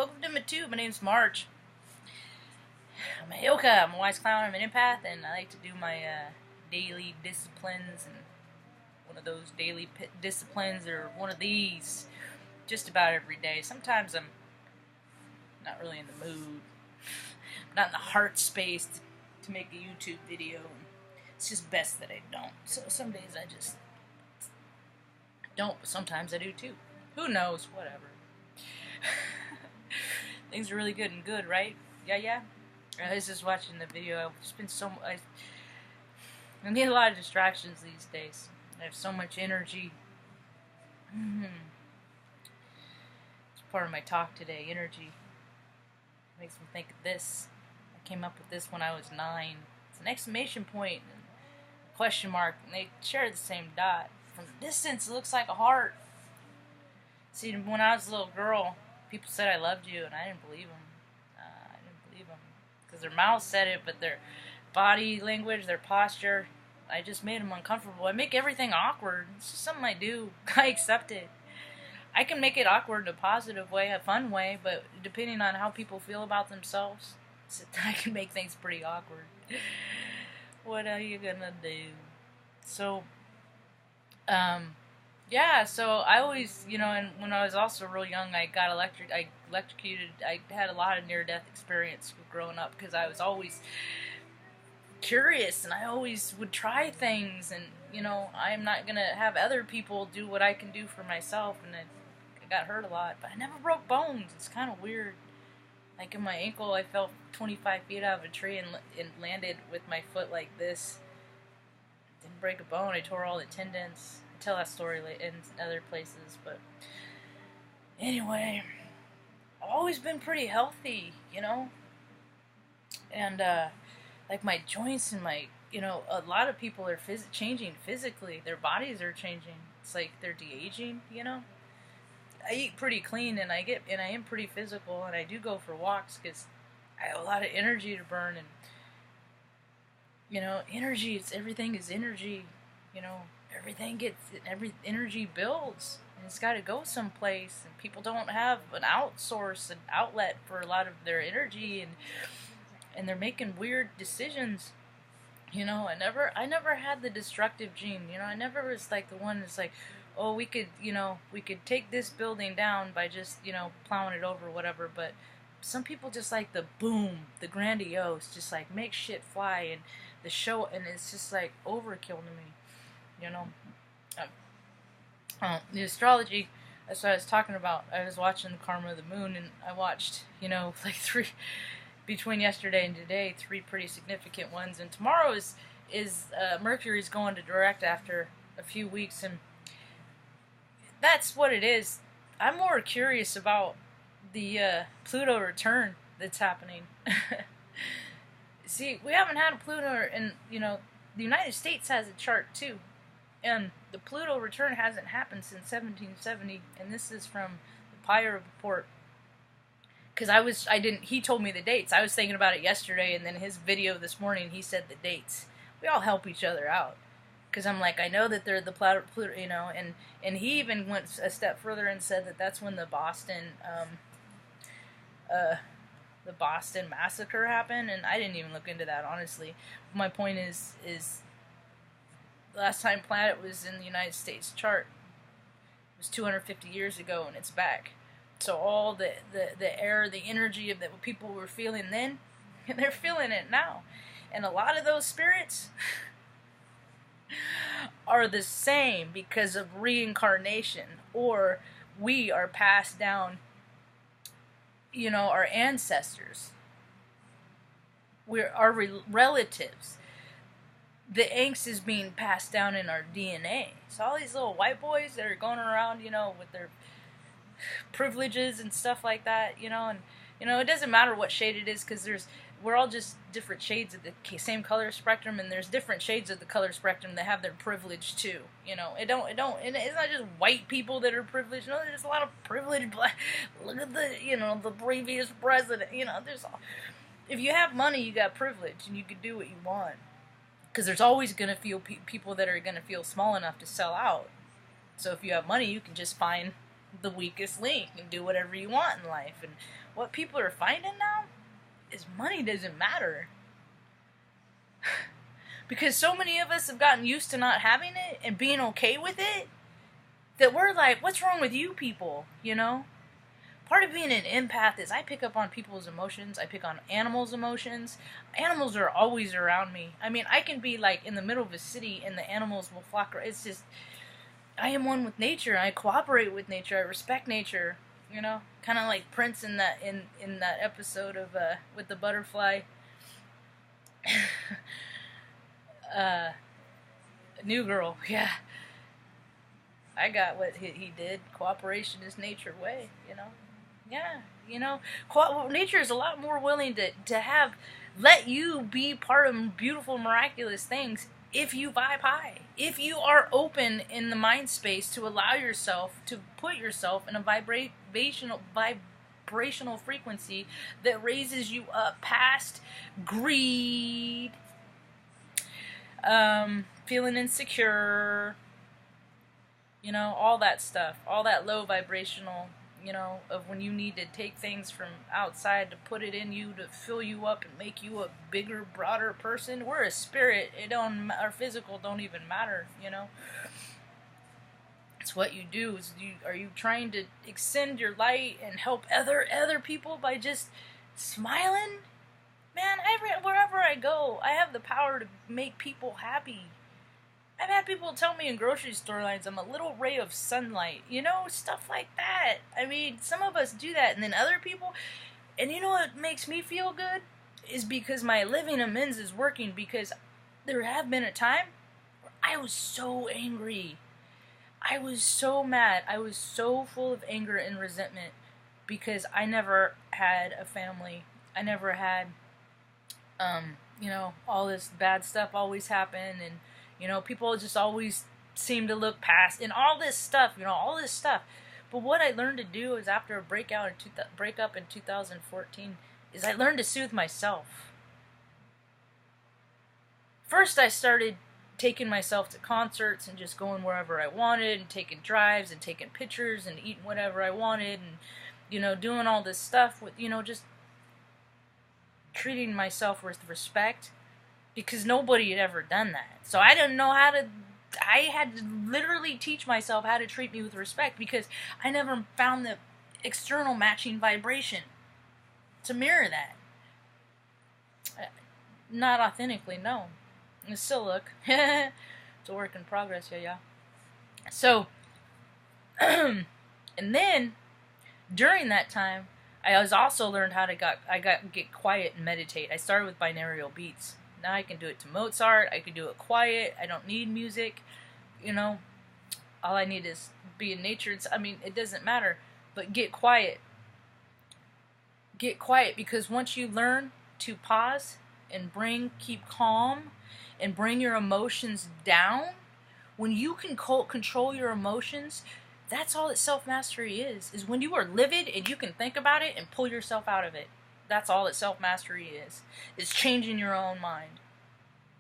welcome to my tube. My name's Marge. I'm a yoga, I'm a wise clown, I'm an empath, and I like to do my daily disciplines, and one of those daily disciplines or one of these just about every day. Sometimes I'm not really in the mood, not in the heart space to make a YouTube video. It's just best that I don't. So some days I just don't, but sometimes I do too. Who knows? Whatever. Things are really good and good, right? Yeah. I was just watching the video. I've spent I need a lot of distractions these days. I have so much energy. It's part of my talk today. Energy makes me think of this. I came up with this when I was 9. It's an exclamation point and a question mark, and they share the same dot. From the distance, it looks like a heart. See, when I was a little girl, people said I loved you, and I didn't believe them. Because their mouths said it, but their body language, their posture, I just made them uncomfortable. I make everything awkward. It's just something I do. I accept it. I can make it awkward in a positive way, a fun way, but depending on how people feel about themselves, I can make things pretty awkward. What are you gonna do? So, yeah, so I always, and when I was also real young, I got electrocuted. I had a lot of near-death experience growing up because I was always curious and I always would try things, and, I'm not going to have other people do what I can do for myself, and I got hurt a lot, but I never broke bones. It's kind of weird. Like in my ankle, I fell 25 feet out of a tree and landed with my foot like this. Didn't break a bone. I tore all the tendons. Tell that story in other places, but anyway, I've always been pretty healthy, and like my joints and my, a lot of people are changing physically. Their bodies are changing. It's like they're de-aging, I eat pretty clean, and I am pretty physical, and I do go for walks because I have a lot of energy to burn, and energy. Everything is energy, every energy builds, and it's got to go someplace, and people don't have an outlet for a lot of their energy, and they're making weird decisions. I never had the destructive gene. I never was like the one that's like, oh, we could take this building down by just, plowing it over or whatever, but some people just like the boom, the grandiose, just like make shit fly, and the show, and it's just like overkill to me. The astrology, that's what I was talking about. I was watching the Karma of the Moon, and I watched, like 3, between yesterday and today, 3 pretty significant ones, and tomorrow is Mercury's going to direct after a few weeks, and that's what it is. I'm more curious about the Pluto return that's happening. See, we haven't had a Pluto, and, the United States has a chart, too. And the Pluto return hasn't happened since 1770, and this is from the Pyre report. Because he told me the dates. I was thinking about it yesterday, and then his video this morning, he said the dates. We all help each other out. Because I'm like, I know that they're the Pluto, and he even went a step further and said that that's when the Boston massacre happened, and I didn't even look into that, honestly. My point is the last time Planet was in the United States chart was 250 years ago, and it's back. So all the air, the energy of what people were feeling then, they're feeling it now. And a lot of those spirits are the same because of reincarnation, or we are passed down, our ancestors. We're our relatives. The angst is being passed down in our DNA. So all these little white boys that are going around, with their privileges and stuff like that, and it doesn't matter what shade it is, because we're all just different shades of the same color spectrum, and there's different shades of the color spectrum that have their privilege too. It's not just white people that are privileged. No, there's a lot of privileged black. Look at the previous president. If you have money, you got privilege, and you can do what you want. Because there's always going to feel people that are going to feel small enough to sell out. So if you have money, you can just find the weakest link and do whatever you want in life. And what people are finding now is money doesn't matter. Because so many of us have gotten used to not having it and being okay with it, that we're like, what's wrong with you people, you know? Part of being an empath is I pick up on people's emotions. I pick on animals' emotions. Animals are always around me. I mean, I can be like in the middle of a city and the animals will flock around. It's just, I am one with nature. I cooperate with nature. I respect nature, you know? Kind of like Prince in that episode of with the butterfly. New Girl, yeah. I got what he did. Cooperation is nature way, you know? Yeah, you know? Nature is a lot more willing to let you be part of beautiful, miraculous things if you vibe high. If you are open in the mind space to allow yourself to put yourself in a vibrational frequency that raises you up past greed, feeling insecure, you know, all that stuff, all that low vibrational, you know, of when you need to take things from outside to put it in you to fill you up and make you a bigger, broader person. We're a spirit. Our physical don't even matter, you know. It's what you do. Are you trying to extend your light and help other people by just smiling? Man, wherever I go, I have the power to make people happy. I've had people tell me in grocery store lines I'm a little ray of sunlight, you know, stuff like that. I mean, some of us do that, and then other people, and you know what makes me feel good? Is because my living amends is working, because there have been a time where I was so angry. I was so mad. I was so full of anger and resentment because I never had a family. I never had, you know, all this bad stuff always happened, and you know, people just always seem to look past, and all this stuff, you know, all this stuff. But what I learned to do is after a breakup in 2014, is I learned to soothe myself. First, I started taking myself to concerts and just going wherever I wanted, and taking drives and taking pictures and eating whatever I wanted, and, you know, doing all this stuff with, you know, just treating myself with respect. Because nobody had ever done that. So I didn't know I had to literally teach myself how to treat me with respect, because I never found the external matching vibration to mirror that. Not authentically, no. I still look. It's a work in progress, yeah. So, and then, during that time, I was also learned how to get quiet and meditate. I started with binaural beats. Now I can do it to Mozart. I can do it quiet. I don't need music. You know, all I need is be in nature. I mean, it doesn't matter. But get quiet. Get quiet, because once you learn to pause and keep calm and bring your emotions down, when you can control your emotions, that's all that self-mastery is when you are livid and you can think about it and pull yourself out of it. That's all that self-mastery is. It's changing your own mind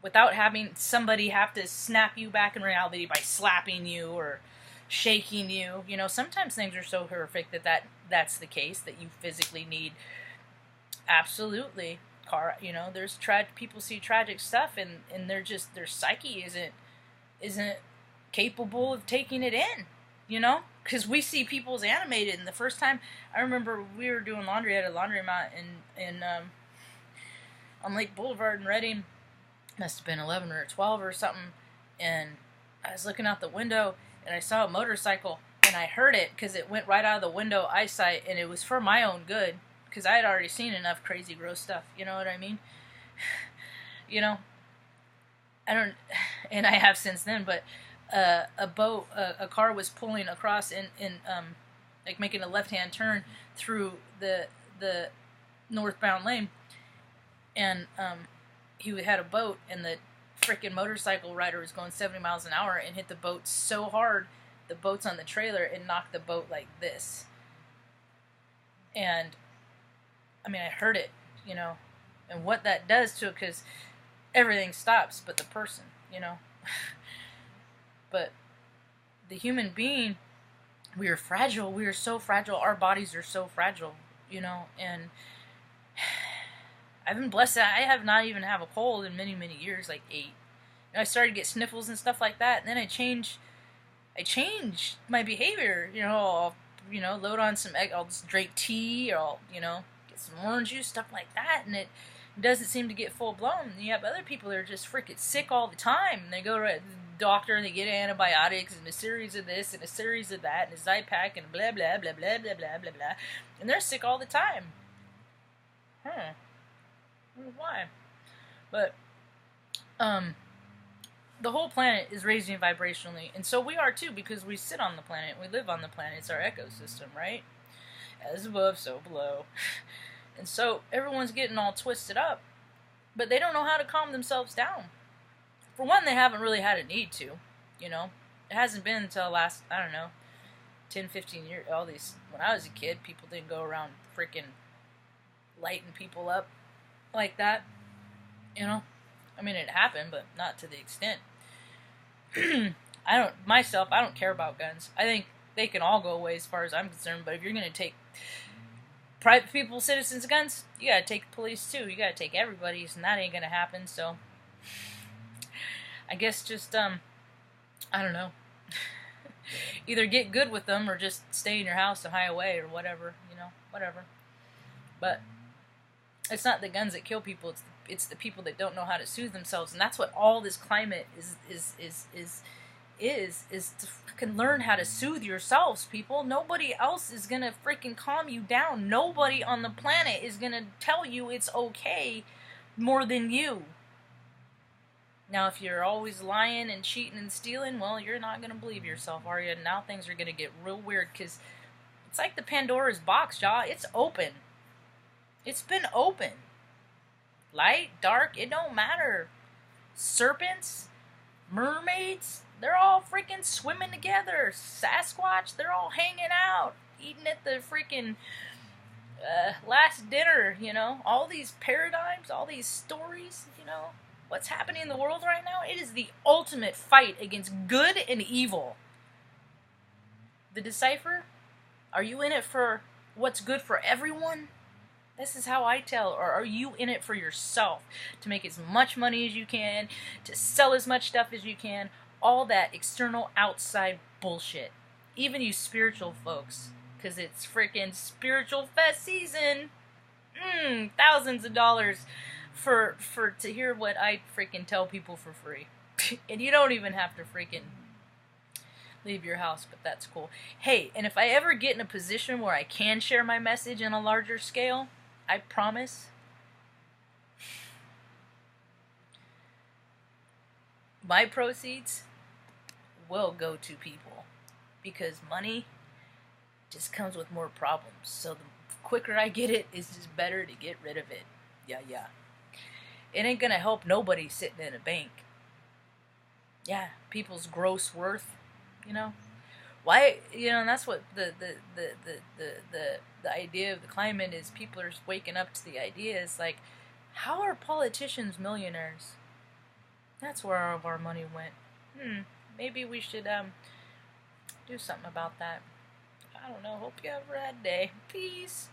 without having somebody have to snap you back in reality by slapping you or shaking you. You know, sometimes things are so horrific that's the case, that you physically need, absolutely, you know, there's people see tragic stuff and their psyche isn't capable of taking it in, you know? Because we see people's animated, and the first time, I remember we were doing laundry at a laundromat on Lake Boulevard in Reading. Must have been 11 or 12 or something, and I was looking out the window, and I saw a motorcycle, and I heard it, because it went right out of the window eyesight, and it was for my own good, because I had already seen enough crazy, gross stuff, you know what I mean? You know, and I have since then, but a car was pulling across in like making a left-hand turn through the northbound lane, and he had a boat, and the freaking motorcycle rider was going 70 miles an hour and hit the boat so hard, the boat's on the trailer, and knocked the boat like this. And I mean, I heard it, you know, and what that does to it, because everything stops but the person, you know. But the human being we are fragile. We are so fragile. Our bodies are so fragile, and I've been blessed that I have not even have a cold in many, many years, like 8. I started to get sniffles and stuff like that, and then I changed my behavior. Load on some egg, I'll just drink tea, or I'll, get some orange juice, stuff like that, and it doesn't seem to get full blown. And you have other people that are just freaking sick all the time, and they go to the doctor and they get antibiotics and a series of this and a series of that and a Zypack and blah blah blah blah blah blah blah blah, and they're sick all the time. I don't know why, but the whole planet is raising vibrationally, and so we are too, because we sit on the planet, we live on the planet, it's our ecosystem, right? As above, so below. And so everyone's getting all twisted up, but they don't know how to calm themselves down. For one, they haven't really had a need to, It hasn't been until last, 10, 15 years, when I was a kid, people didn't go around freaking lighting people up like that, I mean, it happened, but not to the extent. I don't care about guns. I think they can all go away as far as I'm concerned, but if you're going to take private people, citizens' guns, you got to take the police too. You got to take everybody's, and that ain't going to happen, so I guess just, I don't know. Either get good with them or just stay in your house and hide away or whatever, whatever. But it's not the guns that kill people, it's the people that don't know how to soothe themselves, and that's what all this climate is to freaking learn how to soothe yourselves, people. Nobody else is gonna freaking calm you down. Nobody on the planet is gonna tell you it's okay more than you. Now, if you're always lying and cheating and stealing, well, you're not gonna believe yourself, are you? Now things are gonna get real weird, because it's like the Pandora's box, y'all. It's open. It's been open. Light, dark, it don't matter. Serpents, mermaids, they're all freaking swimming together. Sasquatch, they're all hanging out, eating at the freaking last dinner, All these paradigms, all these stories, What's happening in the world right now, it is the ultimate fight against good and evil. The Decipher, are you in it for what's good for everyone? This is how I tell. Or are you in it for yourself? To make as much money as you can, to sell as much stuff as you can, all that external outside bullshit. Even you spiritual folks, because it's freaking spiritual fest season. Thousands of dollars for to hear what I freaking tell people for free. And you don't even have to freaking leave your house, but that's cool. Hey, and if I ever get in a position where I can share my message on a larger scale, I promise my proceeds will go to people, because money just comes with more problems. So the quicker I get it, it's just better to get rid of it. Yeah. It ain't gonna help nobody sitting in a bank. Yeah, people's gross worth, Why, and that's what the idea of the climate is. People are waking up to the idea. Is like, how are politicians millionaires? That's where all of our money went. Maybe we should do something about that. I don't know. Hope you have a rad day. Peace.